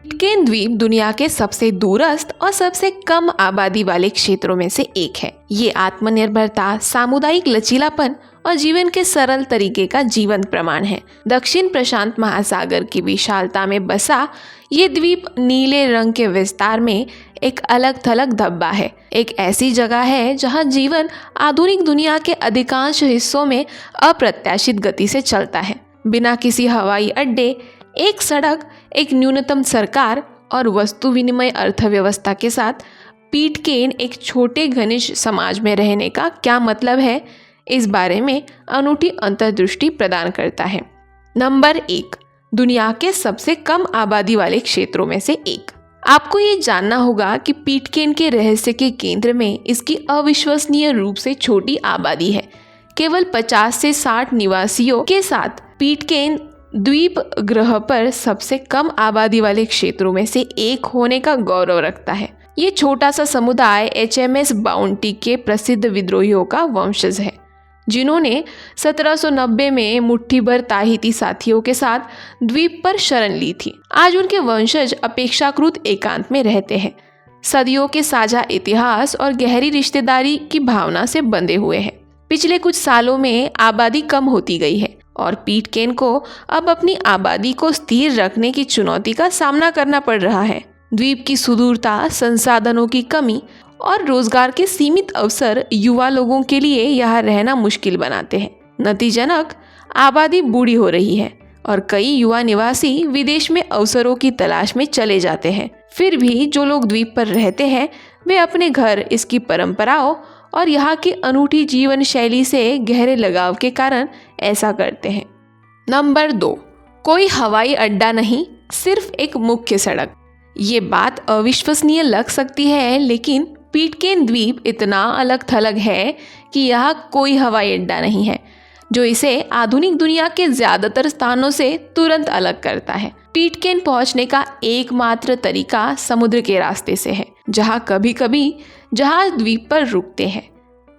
पिटकेन द्वीप दुनिया के सबसे दूरस्थ और सबसे कम आबादी वाले क्षेत्रों में से एक है। ये आत्मनिर्भरता, सामुदायिक लचीलापन और जीवन के सरल तरीके का जीवंत प्रमाण है। दक्षिण प्रशांत महासागर की विशालता में बसा ये द्वीप नीले रंग के विस्तार में एक अलग थलग धब्बा है। एक ऐसी जगह है जहां जीवन आधुनिक दुनिया के अधिकांश हिस्सों में अप्रत्याशित गति से चलता है। बिना किसी हवाई अड्डे, एक सड़क, एक न्यूनतम सरकार और वस्तु विनिमय अर्थव्यवस्था के साथ पिटकेन एक छोटे घनिष्ठ समाज में रहने का क्या मतलब है, इस बारे में अनूठी अंतर्दृष्टि प्रदान करता है। नंबर 1, दुनिया के सबसे कम आबादी वाले क्षेत्रों में से एक। आपको ये जानना होगा कि पिटकेन के रहस्य के केंद्र में इसकी अविश्वसनीय रूप से छोटी आबादी है। केवल 50 से 60 निवासियों के साथ पिटकेन द्वीप ग्रह पर सबसे कम आबादी वाले क्षेत्रों में से एक होने का गौरव रखता है। ये छोटा सा समुदाय HMS बाउंटी के प्रसिद्ध विद्रोहियों का वंशज है, जिन्होंने 1790 में मुट्ठी भर ताहिती साथियों के साथ द्वीप पर शरण ली थी। आज उनके वंशज अपेक्षाकृत एकांत में रहते हैं, सदियों के साझा इतिहास और गहरी रिश्तेदारी की भावना से बंधे हुए हैं। पिछले कुछ सालों में आबादी कम होती गई है और पिटकेन को अब अपनी आबादी को स्थिर रखने की चुनौती का सामना करना पड़ रहा है। द्वीप की सुदूरता, संसाधनों की कमी और रोजगार के सीमित अवसर युवा लोगों के लिए यहाँ रहना मुश्किल बनाते हैं। नतीजतन आबादी बूढ़ी हो रही है और कई युवा निवासी विदेश में अवसरों की तलाश में चले जाते हैं। फिर भी जो लोग द्वीप पर रहते हैं वे अपने घर, इसकी परंपराओं और यहाँ की अनूठी जीवन शैली से गहरे लगाव के कारण ऐसा करते हैं। नंबर 2, कोई हवाई अड्डा नहीं, सिर्फ एक मुख्य सड़क। ये बात अविश्वसनीय लग सकती है, लेकिन पिटकेन द्वीप इतना अलग थलग है कि यहाँ कोई हवाई अड्डा नहीं है, जो इसे आधुनिक दुनिया के ज्यादातर स्थानों से तुरंत अलग करता है। पिटकेन पहुंचने का एकमात्र तरीका समुद्र के रास्ते से है, जहां कभी कभी जहाज द्वीप पर रुकते हैं।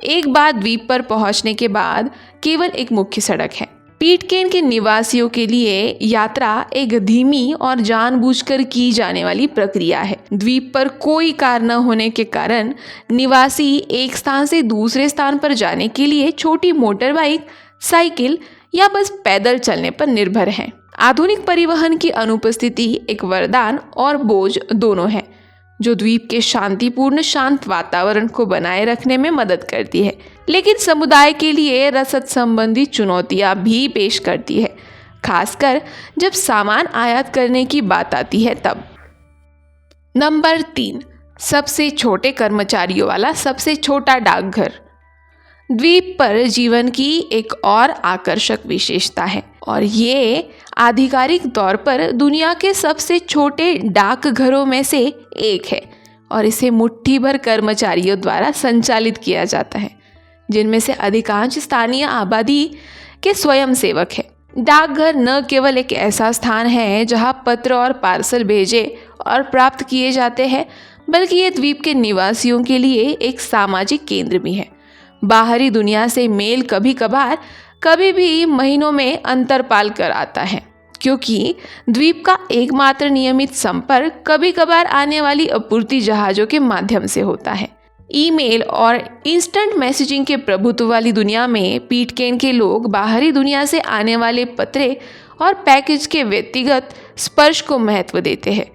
एक बार द्वीप पर पहुंचने के बाद केवल एक मुख्य सड़क है। पिटकेन के निवासियों के लिए यात्रा एक धीमी और जानबूझकर की जाने वाली प्रक्रिया है। द्वीप पर कोई कार न होने के कारण निवासी एक स्थान से दूसरे स्थान पर जाने के लिए छोटी मोटर बाइक, साइकिल या बस पैदल चलने पर निर्भर हैं। आधुनिक परिवहन की अनुपस्थिति एक वरदान और बोझ दोनों है, जो द्वीप के शांतिपूर्ण शांत वातावरण को बनाए रखने में मदद करती है, लेकिन समुदाय के लिए रसद संबंधी चुनौतियां भी पेश करती है, खासकर जब सामान आयात करने की बात आती है तब। नंबर 3, सबसे छोटे कर्मचारियों वाला सबसे छोटा डाकघर। द्वीप पर जीवन की एक और आकर्षक विशेषता है और ये आधिकारिक तौर पर दुनिया के सबसे छोटे डाकघरों में से एक है और इसे मुट्ठी भर कर्मचारियों द्वारा संचालित किया जाता है, जिनमें से अधिकांश स्थानीय आबादी के स्वयंसेवक हैं। डाकघर न केवल एक ऐसा स्थान है जहां पत्र और पार्सल भेजे और प्राप्त किए जाते हैं, बल्कि ये द्वीप के निवासियों के लिए एक सामाजिक केंद्र भी है। बाहरी दुनिया से मेल कभी कभार, कभी भी महीनों में अंतर पाल कर आता है, क्योंकि द्वीप का एकमात्र नियमित संपर्क कभी कभार आने वाली आपूर्ति जहाज़ों के माध्यम से होता है। ईमेल और इंस्टेंट मैसेजिंग के प्रभुत्व वाली दुनिया में पिटकेन के लोग बाहरी दुनिया से आने वाले पत्रे और पैकेज के व्यक्तिगत स्पर्श को महत्व देते हैं।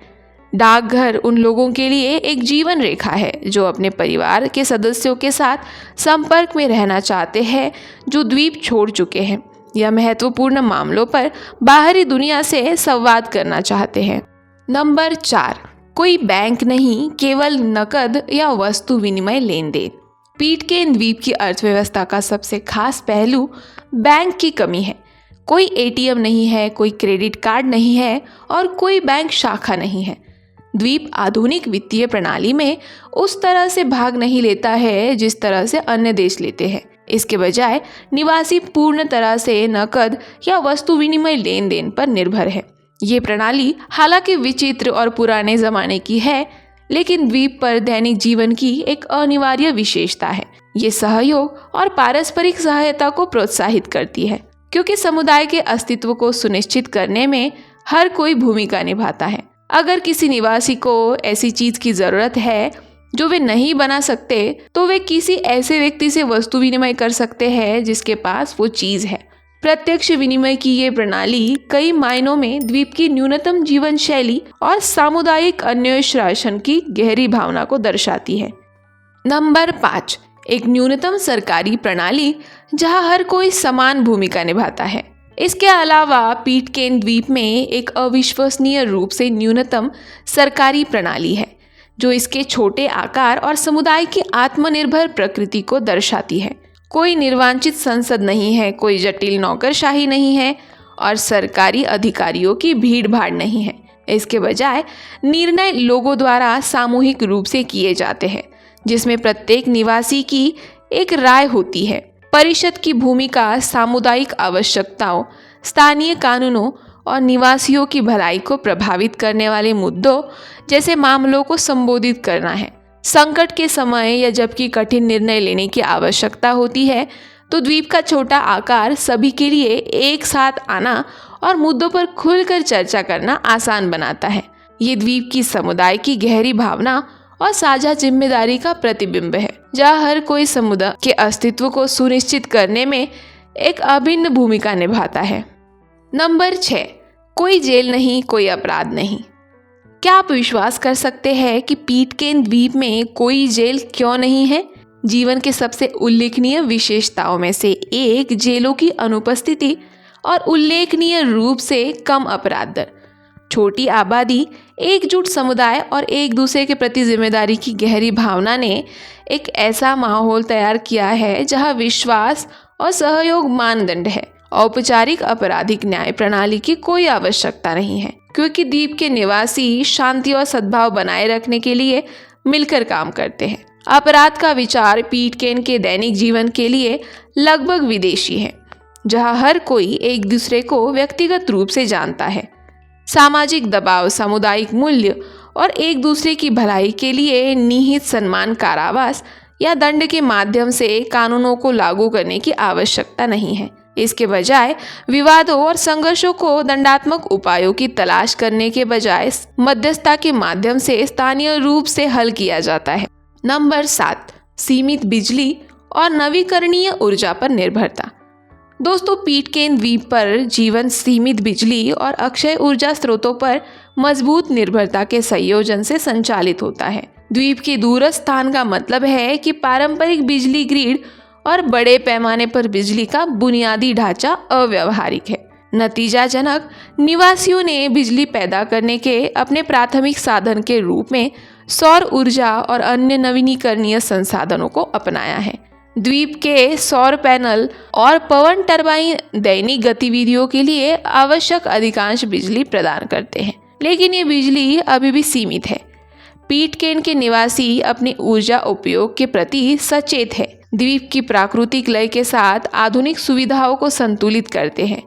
डाकघर उन लोगों के लिए एक जीवन रेखा है जो अपने परिवार के सदस्यों के साथ संपर्क में रहना चाहते हैं, जो द्वीप छोड़ चुके हैं या महत्वपूर्ण मामलों पर बाहरी दुनिया से संवाद करना चाहते हैं। नंबर 4, कोई बैंक नहीं, केवल नकद या वस्तु विनिमय लेन देन। पिटकेन द्वीप की अर्थव्यवस्था का सबसे खास पहलू बैंक की कमी है। कोई ATM नहीं है, कोई क्रेडिट कार्ड नहीं है और कोई बैंक शाखा नहीं है। द्वीप आधुनिक वित्तीय प्रणाली में उस तरह से भाग नहीं लेता है जिस तरह से अन्य देश लेते हैं। इसके बजाय निवासी पूर्ण तरह से नकद या वस्तु विनिमय लेन देन पर निर्भर है। ये प्रणाली हालांकि विचित्र और पुराने जमाने की है, लेकिन द्वीप पर दैनिक जीवन की एक अनिवार्य विशेषता है। ये सहयोग और पारस्परिक सहायता को प्रोत्साहित करती है, क्योंकि समुदाय के अस्तित्व को सुनिश्चित करने में हर कोई भूमिका निभाता है। अगर किसी निवासी को ऐसी चीज की जरूरत है जो वे नहीं बना सकते, तो वे किसी ऐसे व्यक्ति से वस्तु विनिमय कर सकते हैं जिसके पास वो चीज है। प्रत्यक्ष विनिमय की ये प्रणाली कई मायनों में द्वीप की न्यूनतम जीवन शैली और सामुदायिक अन्योन्याश्रय की गहरी भावना को दर्शाती है। नंबर 5, एक न्यूनतम सरकारी प्रणाली जहां हर कोई समान भूमिका निभाता है। इसके अलावा पिटकेर्न द्वीप में एक अविश्वसनीय रूप से न्यूनतम सरकारी प्रणाली है जो इसके छोटे आकार और समुदाय की आत्मनिर्भर प्रकृति को दर्शाती है। कोई निर्वांचित संसद नहीं है, कोई जटिल नौकरशाही नहीं है और सरकारी अधिकारियों की भीड़-भाड़ नहीं है। इसके बजाय निर्णय लोगों द्वारा सामूहिक रूप से किए जाते हैं, जिसमें प्रत्येक निवासी की एक राय होती है। परिषद की भूमिका सामुदायिक आवश्यकताओं, स्थानीय कानूनों और निवासियों की भलाई को प्रभावित करने वाले मुद्दों जैसे मामलों को संबोधित करना है। संकट के समय या जबकि कठिन निर्णय लेने की आवश्यकता होती है, तो द्वीप का छोटा आकार सभी के लिए एक साथ आना और मुद्दों पर खुलकर चर्चा करना आसान बनाता है। ये द्वीप की समुदाय की गहरी भावना और साझा जिम्मेदारी का प्रतिबिंब है, जहाँ हर कोई समुदाय के अस्तित्व को सुनिश्चित करने में एक अभिन्न भूमिका निभाता है। नंबर 6, कोई जेल नहीं, कोई अपराध नहीं। क्या आप विश्वास कर सकते हैं कि पिटकेर्न द्वीप में कोई जेल क्यों नहीं है? जीवन के सबसे उल्लेखनीय विशेषताओं में से एक जेलों की अनुपस्थिति और उल्लेखनीय रूप से कम अपराध दर। छोटी आबादी, एकजुट समुदाय और एक दूसरे के प्रति जिम्मेदारी की गहरी भावना ने एक ऐसा माहौल तैयार किया है जहां विश्वास और सहयोग मानदंड है। औपचारिक आपराधिक न्याय प्रणाली की कोई आवश्यकता नहीं है, क्योंकि द्वीप के निवासी शांति और सद्भाव बनाए रखने के लिए मिलकर काम करते हैं। अपराध का विचार पिटकेर्न के दैनिक जीवन के लिए लगभग विदेशी है, जहां हर कोई एक दूसरे को व्यक्तिगत रूप से जानता है। सामाजिक दबाव, सामुदायिक मूल्य और एक दूसरे की भलाई के लिए निहित सम्मान कारावास या दंड के माध्यम से कानूनों को लागू करने की आवश्यकता नहीं है। इसके बजाय विवादों और संघर्षों को दंडात्मक उपायों की तलाश करने के बजाय मध्यस्थता के माध्यम से स्थानीय रूप से हल किया जाता है। नंबर 7, सीमित बिजली और नवीकरणीय ऊर्जा पर निर्भरता। दोस्तों, पिटकेर्न द्वीप पर जीवन सीमित बिजली और अक्षय ऊर्जा स्रोतों पर मजबूत निर्भरता के संयोजन से संचालित होता है। द्वीप के दूरस्थ स्थान का मतलब है कि पारंपरिक बिजली ग्रिड और बड़े पैमाने पर बिजली का बुनियादी ढांचा अव्यावहारिक है। नतीजाजनक निवासियों ने बिजली पैदा करने के अपने प्राथमिक साधन के रूप में सौर ऊर्जा और अन्य नवीनीकरणीय संसाधनों को अपनाया है। द्वीप के सौर पैनल और पवन टरबाइन दैनिक गतिविधियों के लिए आवश्यक अधिकांश बिजली प्रदान करते हैं, लेकिन ये बिजली अभी भी सीमित है। पिटकेर्न के निवासी अपने ऊर्जा उपयोग के प्रति सचेत है, द्वीप की प्राकृतिक लय के साथ आधुनिक सुविधाओं को संतुलित करते हैं।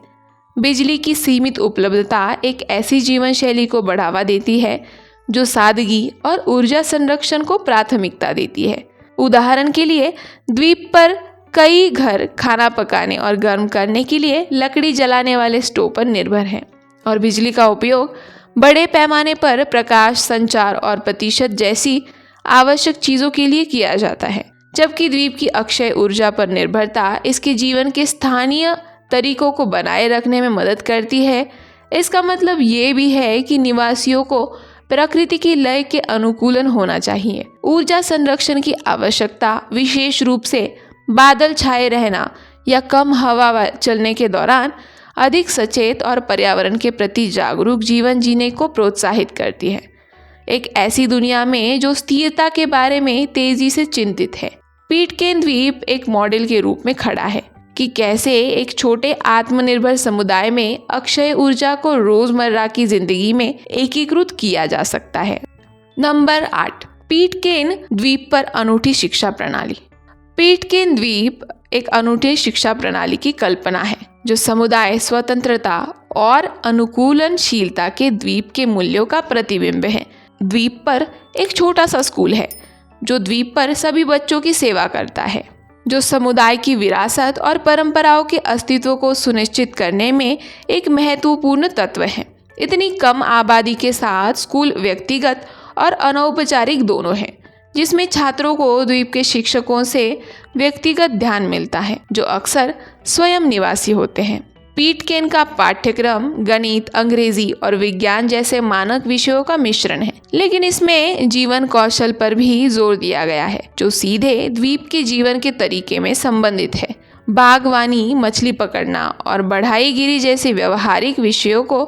बिजली की सीमित उपलब्धता एक ऐसी जीवन शैली को बढ़ावा देती है जो सादगी और ऊर्जा संरक्षण को प्राथमिकता देती है। उदाहरण के लिए, द्वीप पर कई घर खाना पकाने और गर्म करने के लिए लकड़ी जलाने वाले स्टोव पर निर्भर हैं और बिजली का उपयोग बड़े पैमाने पर प्रकाश, संचार और प्रतिशत जैसी आवश्यक चीज़ों के लिए किया जाता है। जबकि द्वीप की अक्षय ऊर्जा पर निर्भरता इसके जीवन के स्थानीय तरीकों को बनाए रखने में मदद करती है। इसका मतलब ये भी है कि निवासियों को प्रकृति की लय के अनुकूलन होना चाहिए। ऊर्जा संरक्षण की आवश्यकता विशेष रूप से बादल छाए रहना या कम हवा चलने के दौरान अधिक सचेत और पर्यावरण के प्रति जागरूक जीवन जीने को प्रोत्साहित करती है। एक ऐसी दुनिया में जो स्थिरता के बारे में तेजी से चिंतित है, पिटकेर्न द्वीप एक मॉडल के रूप में खड़ा है कि कैसे एक छोटे आत्मनिर्भर समुदाय में अक्षय ऊर्जा को रोजमर्रा की जिंदगी में एकीकृत किया जा सकता है। नंबर 8, पिटकेर्न द्वीप पर अनूठी शिक्षा प्रणाली। पिटकेर्न द्वीप एक अनूठी शिक्षा प्रणाली की कल्पना है जो समुदाय, स्वतंत्रता और अनुकूलनशीलता के द्वीप के मूल्यों का प्रतिबिंब है। द्वीप पर एक छोटा सा स्कूल है जो द्वीप पर सभी बच्चों की सेवा करता है, जो समुदाय की विरासत और परंपराओं के अस्तित्व को सुनिश्चित करने में एक महत्वपूर्ण तत्व है। इतनी कम आबादी के साथ स्कूल व्यक्तिगत और अनौपचारिक दोनों है, जिसमें छात्रों को द्वीप के शिक्षकों से व्यक्तिगत ध्यान मिलता है, जो अक्सर स्वयं निवासी होते हैं। पिटकेन का पाठ्यक्रम गणित, अंग्रेजी और विज्ञान जैसे मानक विषयों का मिश्रण है, लेकिन इसमें जीवन कौशल पर भी जोर दिया गया है, जो सीधे द्वीप के जीवन के तरीके में संबंधित है। बागवानी, मछली पकड़ना और बढ़ाईगिरी जैसे व्यवहारिक विषयों को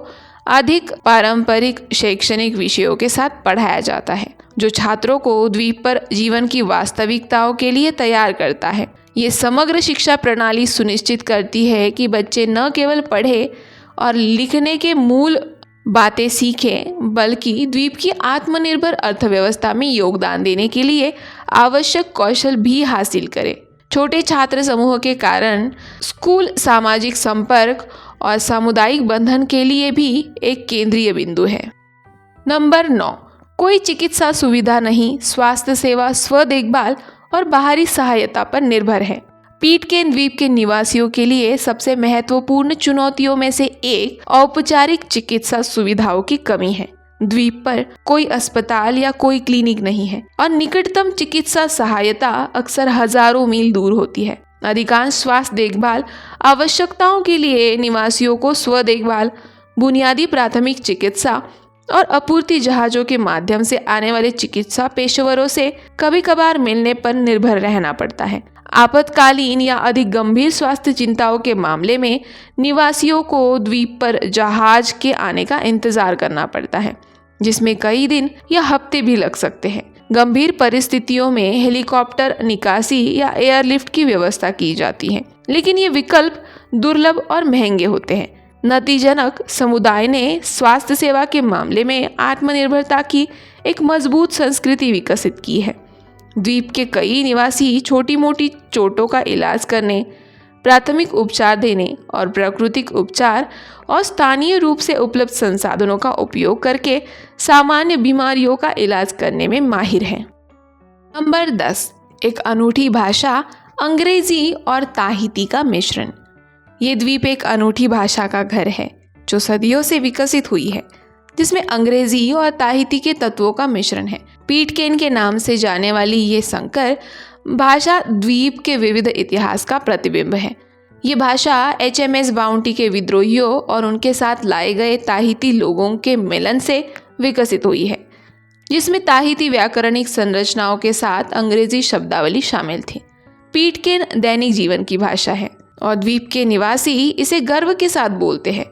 अधिक पारंपरिक शैक्षणिक विषयों के साथ पढ़ाया जाता है, जो छात्रों को द्वीप पर जीवन की वास्तविकताओं के लिए तैयार करता है। ये समग्र शिक्षा प्रणाली सुनिश्चित करती है कि बच्चे न केवल पढ़े और लिखने के मूल बातें सीखें, बल्कि द्वीप की आत्मनिर्भर अर्थव्यवस्था में योगदान देने के लिए आवश्यक कौशल भी हासिल करें। छोटे छात्र समूह के कारण स्कूल सामाजिक संपर्क और सामुदायिक बंधन के लिए भी एक केंद्रीय बिंदु है। नंबर 9, कोई चिकित्सा सुविधा नहीं, स्वास्थ्य सेवा स्व देखभाल और बाहरी सहायता पर निर्भर है। पिटकेन द्वीप के निवासियों के लिए सबसे महत्वपूर्ण चुनौतियों में से एक औपचारिक चिकित्सा सुविधाओं की कमी है। द्वीप पर कोई अस्पताल या कोई क्लिनिक नहीं है और निकटतम चिकित्सा सहायता अक्सर हजारों मील दूर होती है। अधिकांश स्वास्थ्य देखभाल आवश्यकताओं के लिए निवासियों को स्व देखभाल, बुनियादी प्राथमिक चिकित्सा और आपूर्ति जहाजों के माध्यम से आने वाले चिकित्सा पेशेवरों से कभी कभार मिलने पर निर्भर रहना पड़ता है। आपातकालीन या अधिक गंभीर स्वास्थ्य चिंताओं के मामले में निवासियों को द्वीप पर जहाज के आने का इंतजार करना पड़ता है, जिसमें कई दिन या हफ्ते भी लग सकते हैं। गंभीर परिस्थितियों में हेलीकॉप्टर निकासी या एयरलिफ्ट की व्यवस्था की जाती है, लेकिन ये विकल्प दुर्लभ और महंगे होते हैं। नतीजतन समुदाय ने स्वास्थ्य सेवा के मामले में आत्मनिर्भरता की एक मजबूत संस्कृति विकसित की है। द्वीप के कई निवासी छोटी मोटी चोटों का इलाज करने, प्राथमिक उपचार देने और प्राकृतिक उपचार और स्थानीय रूप से उपलब्ध संसाधनों का उपयोग करके सामान्य बीमारियों का इलाज करने में माहिर हैं। नंबर 10, एक अनूठी भाषा अंग्रेजी और ताहिती का मिश्रण। ये द्वीप एक अनूठी भाषा का घर है जो सदियों से विकसित हुई है, जिसमें अंग्रेजी और ताहिती के तत्वों का मिश्रण है। पिटकेन के नाम से जाने वाली ये संकर भाषा द्वीप के विविध इतिहास का प्रतिबिंब है। ये भाषा HMS बाउंटी के विद्रोहियों और उनके साथ लाए गए ताहिती लोगों के मिलन से विकसित हुई है, जिसमें ताहिती व्याकरणिक संरचनाओं के साथ अंग्रेजी शब्दावली शामिल थी। पिटकेन दैनिक जीवन की भाषा है और द्वीप के निवासी इसे गर्व के साथ बोलते हैं।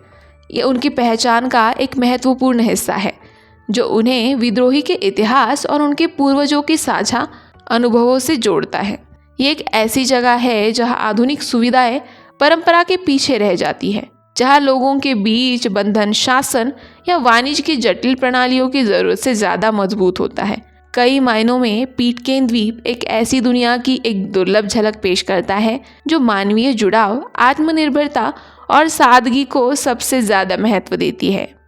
ये उनकी पहचान का एक महत्वपूर्ण हिस्सा है, जो उन्हें विद्रोही के इतिहास और उनके पूर्वजों के साझा अनुभवों से जोड़ता है। ये एक ऐसी जगह है जहां आधुनिक सुविधाएं परंपरा के पीछे रह जाती है, जहां लोगों के बीच बंधन शासन या वाणिज्य की जटिल प्रणालियों की जरूरत से ज़्यादा मजबूत होता है। कई मायनों में पिटकेन द्वीप एक ऐसी दुनिया की एक दुर्लभ झलक पेश करता है जो मानवीय जुड़ाव, आत्मनिर्भरता और सादगी को सबसे ज़्यादा महत्व देती है।